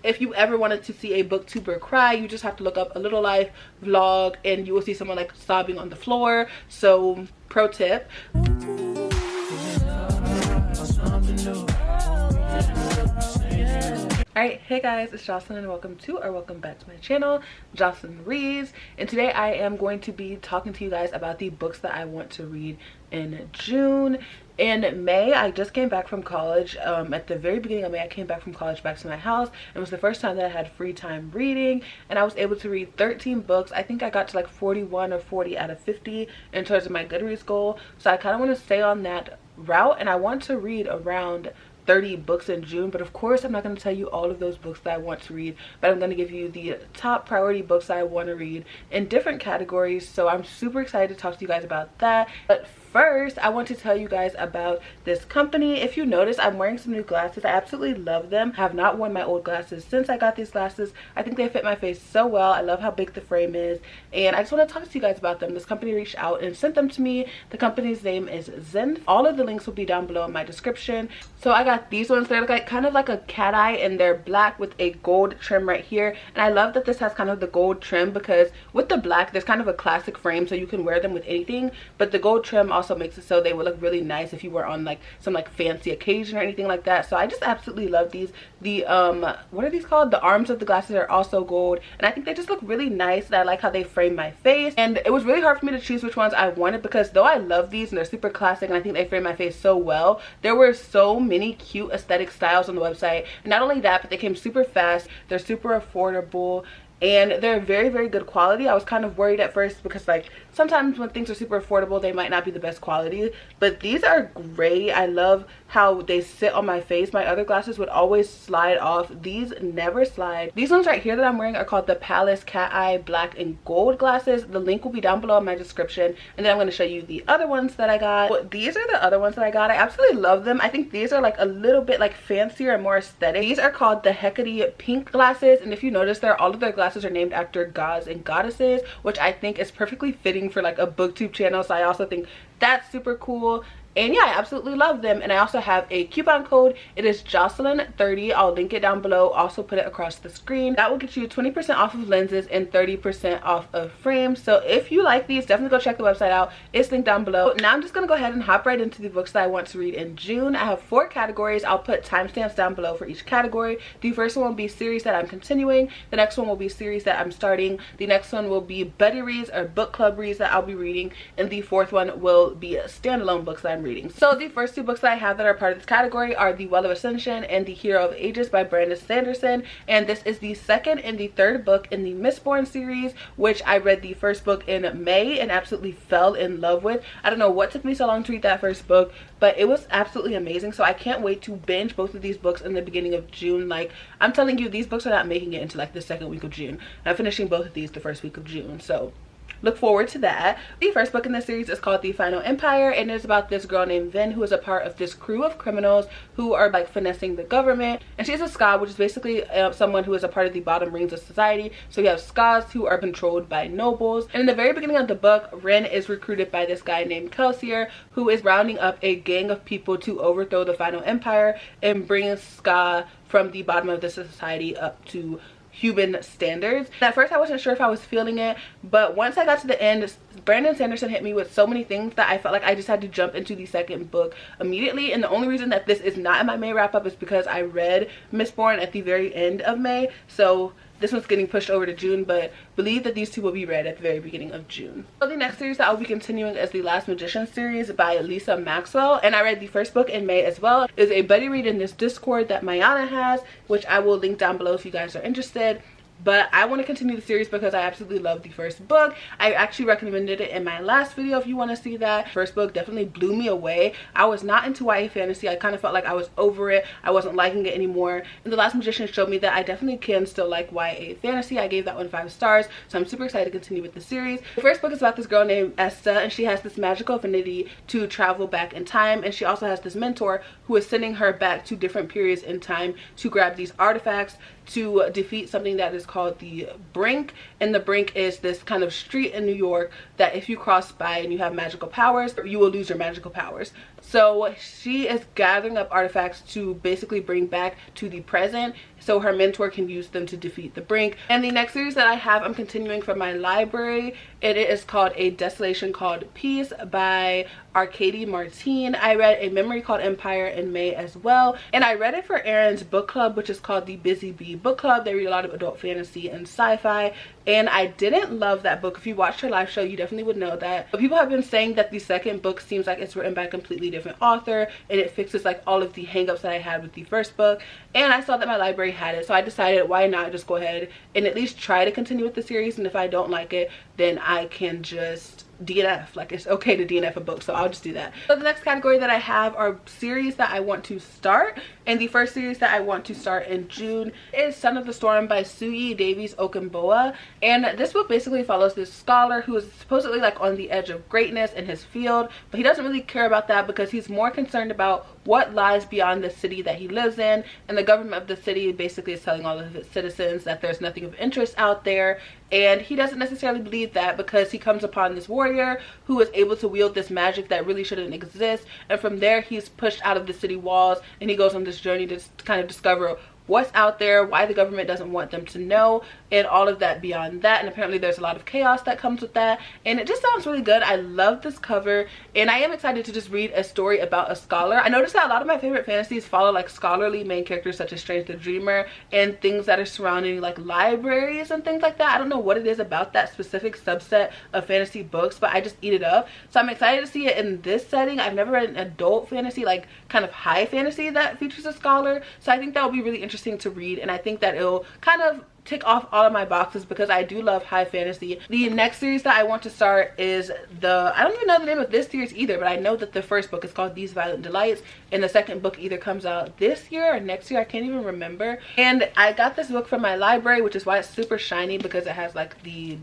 If you ever wanted to see a booktuber cry, you just have to look up A Little Life vlog and you will see someone like sobbing on the floor. So pro tip. Alright, hey guys, it's Jocelyn and welcome back to my channel, Jocelyn Reads. And today I am going to be talking to you guys about the books that I want to read in June. In May, I just came back from college. At the very beginning of May, I came back from college back to my house. It was the first time that I had free time reading, and I was able to read 13 books. I think I got to like 41 or 40 out of 50 in terms of my Goodreads goal. So I kind of want to stay on that route, and I want to read around 30 books in June. But of course, I'm not going to tell you all of those books that I want to read, but I'm going to give you the top priority books that I want to read in different categories. So I'm super excited to talk to you guys about that. But first, I want to tell you guys about this company. If you notice, I'm wearing some new glasses. I absolutely love them. I have not worn my old glasses since I got these glasses. I think they fit my face so well. I love how big the frame is, and I just want to talk to you guys about them. This company reached out and sent them to me. The company's name is zinff. All of the links will be down below in my description. So I got these ones. They're like kind of like a cat eye, and they're black with a gold trim right here. And I love that this has kind of the gold trim, because with the black, there's kind of a classic frame, so you can wear them with anything, but the gold trim also makes it so they would look really nice if you were on like some like fancy occasion or anything like that. So I just absolutely love these. The what are these called? The arms of the glasses are also gold, and I think they just look really nice, and I like how they frame my face. And it was really hard for me to choose which ones I wanted, because though I love these and they're super classic and I think they frame my face so well, there were so many cute aesthetic styles on the website. And not only that, but they came super fast, they're super affordable, and they're very, very good quality. I was kind of worried at first because like sometimes when things are super affordable, they might not be the best quality, but these are great. I love how they sit on my face. My other glasses would always slide off. These never slide. These ones right here that I'm wearing are called the Palace Cat Eye Black and Gold glasses. The link will be down below in my description, and then I'm going to show you the other ones that I got. Well, these are the other ones that I got. I absolutely love them. I think these are like a little bit like fancier and more aesthetic. These are called the Hecate Pink glasses, and if you notice, all of their glasses are named after gods and goddesses, which I think is perfectly fitting for like a booktube channel. So I also think that's super cool. And yeah, I absolutely love them. And I also have a coupon code. It is Jocelyn30. I'll link it down below. Also put it across the screen. That will get you 20% off of lenses and 30% off of frames. So if you like these, definitely go check the website out. It's linked down below. Now I'm just going to go ahead and hop right into the books that I want to read in June. I have 4 categories. I'll put timestamps down below for each category. The first one will be series that I'm continuing. The next one will be series that I'm starting. The next one will be buddy reads or book club reads that I'll be reading. And the fourth one will be standalone books that I'm reading. So the first 2 books that I have that are part of this category are The Well of Ascension and The Hero of Ages by Sanderson. And this is the second and the third book in the Mistborn series, which I read the first book in May and absolutely fell in love with. I don't know what took me so long to read that first book, but it was absolutely amazing. So I can't wait to binge both of these books in the beginning of June. Like, I'm telling you, these books are not making it into like the second week of June. I'm finishing both of these the first week of June, so look forward to that. The first book in this series is called The Final Empire, and it's about this girl named Vin, who is a part of this crew of criminals who are like finessing the government. And she's a Ska, which is basically someone who is a part of the bottom rings of society. So you have Skas who are controlled by nobles. And in the very beginning of the book, Ren is recruited by this guy named Kelsier, who is rounding up a gang of people to overthrow the Final Empire and bring Ska from the bottom of the society up to human standards. And at first I wasn't sure if I was feeling it, but once I got to the end, Sanderson hit me with so many things that I felt like I just had to jump into the second book immediately. And the only reason that this is not in my May wrap up is because I read Mistborn at the very end of May, so this one's getting pushed over to June, but believe that these 2 will be read at the very beginning of June. So the next series that I'll be continuing is The Last Magician series by Lisa Maxwell, and I read the first book in May as well. It's a buddy read in this Discord that Mayana has, which I will link down below if you guys are interested. But I want to continue the series because I absolutely love the first book. I actually recommended it in my last video if you want to see that. First book definitely blew me away. I was not into YA fantasy. I kind of felt like I was over it. I wasn't liking it anymore. And The Last Magician showed me that I definitely can still like YA fantasy. I gave that one 5 stars. So I'm super excited to continue with the series. The first book is about this girl named Esta, and she has this magical affinity to travel back in time. And she also has this mentor who is sending her back to different periods in time to grab these artifacts to defeat something that is called the Brink. And the Brink is this kind of street in New York that if you cross by and you have magical powers, you will lose your magical powers. So she is gathering up artifacts to basically bring back to the present so her mentor can use them to defeat the Brink. And the next series that I have, I'm continuing from my library. It is called A Desolation Called Peace by Arcady Martine. I read A Memory Called Empire in May as well, and I read it for Erin's book club, which is called the Busy Bee Book Club. They read a lot of adult fantasy and sci-fi, and I didn't love that book. If you watched her live show, you definitely would know that. But people have been saying that the second book seems like it's written by a completely different author, and it fixes like all of the hangups that I had with the first book. And I saw that my library had it, so I decided why not just go ahead and at least try to continue with the series, and if I don't like it, then I can just DNF. Like, it's okay to DNF a book, so I'll just do that. So the next category that I have are series that I want to start, and the first series that I want to start in June is Son of the Storm by Suyi Davies Okunbowa. And this book basically follows this scholar who is supposedly like on the edge of greatness in his field, but he doesn't really care about that because he's more concerned about what lies beyond the city that he lives in, and the government of the city basically is telling all of its citizens that there's nothing of interest out there. And he doesn't necessarily believe that because he comes upon this warrior who is able to wield this magic that really shouldn't exist, and from there he's pushed out of the city walls and he goes on this journey to kind of discover what's out there, why the government doesn't want them to know, and all of that beyond that. And apparently there's a lot of chaos that comes with that, and it just sounds really good. I love this cover, and I am excited to just read a story about a scholar. I noticed that a lot of my favorite fantasies follow like scholarly main characters such as Strange the Dreamer and things that are surrounding like libraries and things like that. I don't know what it is about that specific subset of fantasy books, but I just eat it up. So I'm excited to see it in this setting. I've never read an adult fantasy, like kind of high fantasy, that features a scholar, so I think that will be really interesting to read, and I think that it'll kind of tick off all of my boxes because I do love high fantasy. The next series that I want to start is I don't even know the name of this series either, but I know that the first book is called These Violent Delights, and the second book either comes out this year or next year. I can't even remember. And I got this book from my library, which is why it's super shiny, because it has like the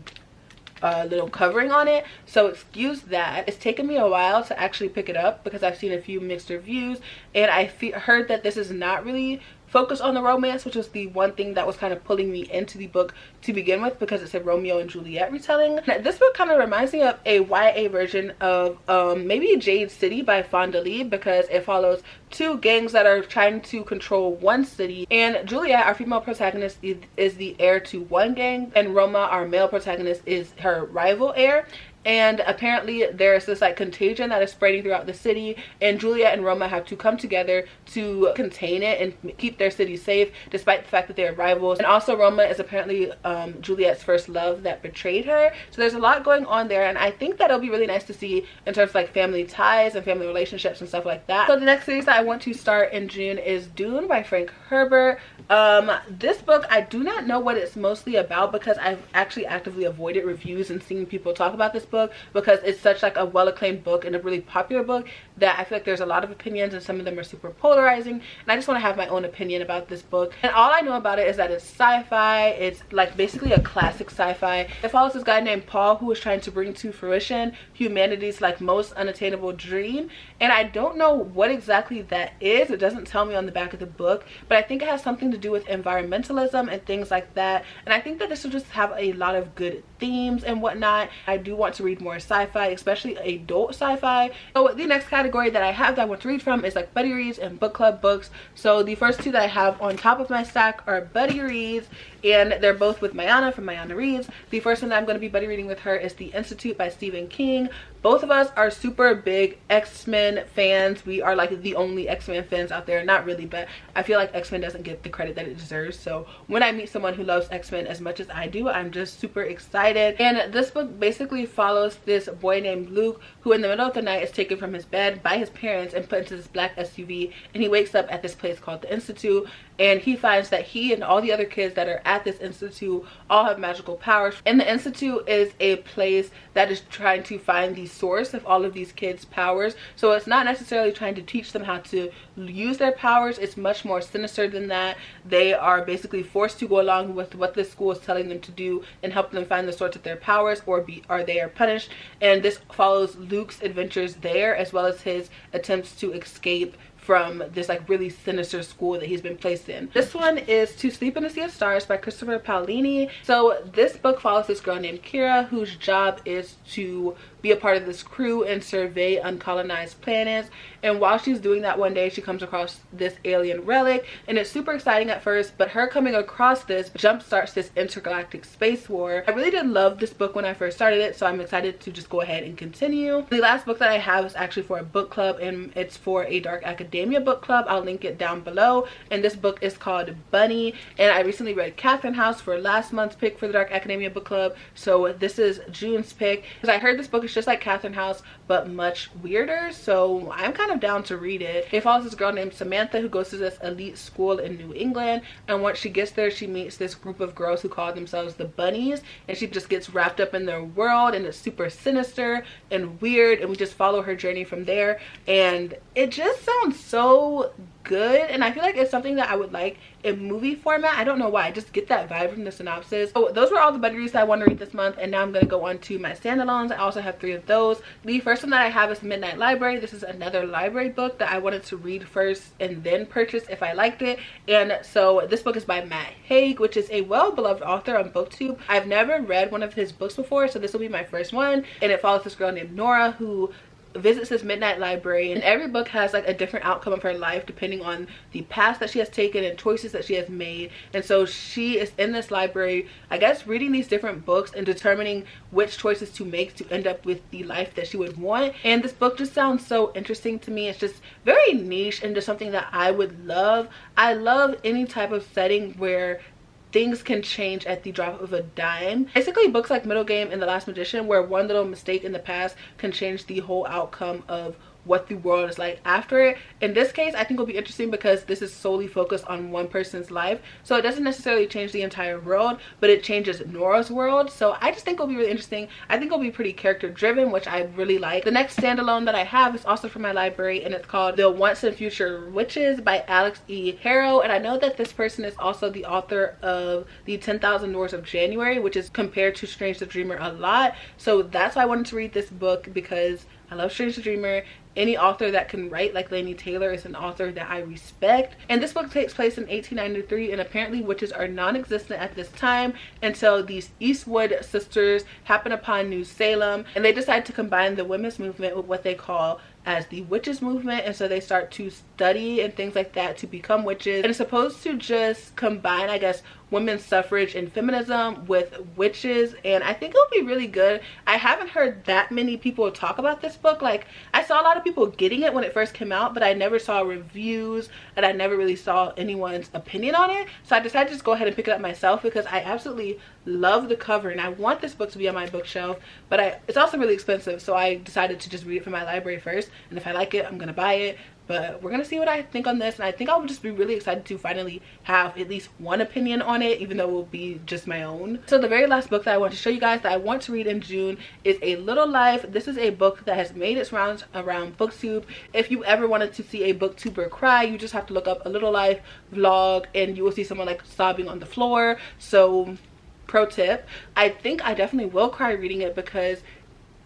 little covering on it, so excuse that. It's taken me a while to actually pick it up because I've seen a few mixed reviews, and I heard that this is not really focused on the romance, which was the one thing that was kind of pulling me into the book to begin with, because it's a Romeo and Juliet retelling. Now, this book kind of reminds me of a YA version of maybe Jade City by Fonda Lee, because it follows two gangs that are trying to control one city, and Juliet, our female protagonist, is the heir to one gang, and Roma, our male protagonist, is her rival heir. And apparently there's this like contagion that is spreading throughout the city, and Juliet and Roma have to come together to contain it and keep their city safe, despite the fact that they're rivals. And also Roma is apparently Juliet's first love that betrayed her. So there's a lot going on there, and I think that it'll be really nice to see in terms of like family ties and family relationships and stuff like that. So the next series that I want to start in June is Dune by Frank Herbert. This book, I do not know what it's mostly about because I've actually actively avoided reviews and seeing people talk about this book, because it's such like a well-acclaimed book and a really popular book that I feel like there's a lot of opinions, and some of them are super polarizing, and I just want to have my own opinion about this book. And all I know about it is that it's sci-fi. It's like basically a classic sci-fi. It follows this guy named Paul who is trying to bring to fruition humanity's like most unattainable dream, and I don't know what exactly that is. It doesn't tell me on the back of the book, but I think it has something to do with environmentalism and things like that, and I think that this will just have a lot of good themes and whatnot. I do want to read more sci-fi, especially adult sci-fi. So the next category that I have that I want to read from is like buddy reads and book club books. So the first two that I have on top of my stack are buddy reads, and they're both with Mayana from Mayana Reads. The first one that I'm going to be buddy reading with her is The Institute by Stephen King. Both of us are super big X-Men fans. We are like the only X-Men fans out there. Not really, but I feel like X-Men doesn't get the credit that it deserves. So when I meet someone who loves X-Men as much as I do, I'm just super excited. And this book basically follows this boy named Luke, who in the middle of the night is taken from his bed by his parents and put into this black SUV, and he wakes up at this place called the Institute, and he finds that he and all the other kids that are at this institute all have magical powers. And the Institute is a place that is trying to find the source of all of these kids' powers. So it's not necessarily trying to teach them how to use their powers. It's much more sinister than that. They are basically forced to go along with what the school is telling them to do and help them find the source of their powers, or they are punished. And this follows Luke's adventures there, as well as his attempts to escape from this like really sinister school that he's been placed in. This one is To Sleep in a Sea of Stars by Christopher Paolini. So this book follows this girl named Kira, whose job is to be a part of this crew and survey uncolonized planets. And while she's doing that, one day she comes across this alien relic, and it's super exciting at first, but her coming across this jump starts this intergalactic space war. I really did love this book when I first started it, so I'm excited to just go ahead and continue. The last book that I have is actually for a book club, and it's for a dark academia book club. I'll link it down below, and this book is called Bunny, and I recently read Catherine House for last month's pick for the dark academia book club, so this is June's pick, because I heard this book is just like Catherine House but much weirder, so I'm kind of down to read it. It follows this girl named Samantha who goes to this elite school in New England, and once she gets there she meets this group of girls who call themselves the Bunnies, and she just gets wrapped up in their world, and it's super sinister and weird, and we just follow her journey from there, and it just sounds so good, and I feel like it's something that I would like in movie format. I don't know why, I just get that vibe from the synopsis. So those were all the bunny reads that I want to read this month, and now I'm going to go on to my standalones. I also have 3 of those. The first one that I have is Midnight Library. This is another library book that I wanted to read first and then purchase if I liked it, and so this book is by Matt Haig, which is a well-beloved author on BookTube. I've never read one of his books before, so this will be my first one, and it follows this girl named Nora who visits this midnight library, and every book has like a different outcome of her life depending on the path that she has taken and choices that she has made. And so she is in this library, I guess, reading these different books and determining which choices to make to end up with the life that she would want. And this book just sounds so interesting to me. It's just very niche and just something that I would love. I love any type of setting where things can change at the drop of a dime. Basically books like Middle Game and The Last Magician, where one little mistake in the past can change the whole outcome of what the world is like after it. In this case, I think will be interesting because this is solely focused on one person's life, so it doesn't necessarily change the entire world, but it changes Nora's world. So I just think it'll be really interesting. I think it'll be pretty character driven, which I really like. The next standalone that I have is also from my library, and it's called The Once and Future Witches by Alex E. Harrow, and I know that this person is also the author of the 10,000 Doors of January, which is compared to Strange the Dreamer a lot, so that's why I wanted to read this book, because I love Strange the Dreamer. Any author that can write like Laini Taylor is an author that I respect. And this book takes place in 1893, and apparently witches are non-existent at this time until these Eastwood sisters happen upon New Salem, and they decide to combine the women's movement with what they call as the witches movement, and so they start to study and things like that to become witches. And it's supposed to just combine, I guess, women's suffrage and feminism with witches, and I think it'll be really good. I haven't heard that many people talk about this book. Like, I saw a lot of people getting it when it first came out, but I never saw reviews and I never really saw anyone's opinion on it, so I decided to just go ahead and pick it up myself because I absolutely love the cover and I want this book to be on my bookshelf, but it's also really expensive, so I decided to just read it from my library first, and if I like it, I'm gonna buy it. But we're gonna see what I think on this, and I think I'll just be really excited to finally have at least one opinion on it, even though it will be just my own. So the very last book that I want to show you guys that I want to read in June is A Little Life. This is a book that has made its rounds around BookTube. If you ever wanted to see a booktuber cry, you just have to look up A Little Life vlog and you will see someone like sobbing on the floor. So pro tip, I think I definitely will cry reading it because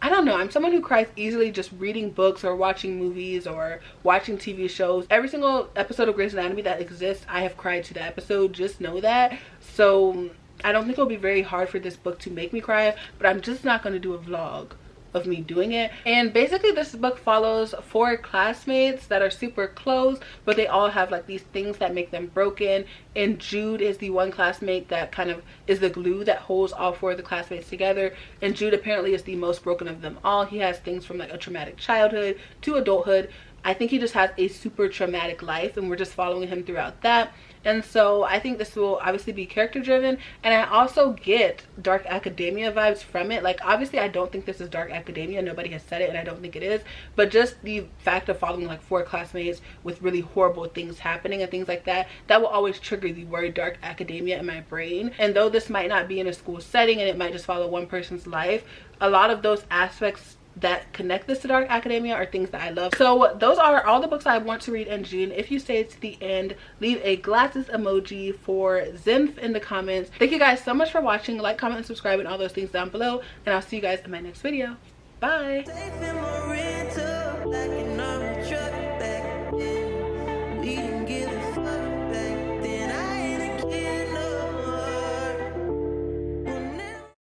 I don't know, I'm someone who cries easily just reading books or watching movies or watching TV shows. Every single episode of Grey's Anatomy that exists, I have cried to the episode, just know that. So I don't think it'll be very hard for this book to make me cry, but I'm just not going to do a vlog of me doing it. And basically this book follows 4 classmates that are super close, but they all have like these things that make them broken, and Jude is the one classmate that kind of is the glue that holds all 4 of the classmates together. And Jude apparently is the most broken of them all. He has things from like a traumatic childhood to adulthood. I think he just has a super traumatic life, and we're just following him throughout that. And so I think this will obviously be character driven, and I also get dark academia vibes from it. Like, obviously I don't think this is dark academia, nobody has said it, and I don't think it is, but just the fact of following like 4 classmates with really horrible things happening and things like that, that will always trigger the word dark academia in my brain. And though this might not be in a school setting and it might just follow one person's life, a lot of those aspects that connect this to dark academia are things that I love. So those are all the books I want to read in June. If you stayed to the end, leave a glasses emoji for zinff in the comments. Thank you guys so much for watching. Like, comment, and subscribe, and all those things down below, and I'll see you guys in my next video. Bye.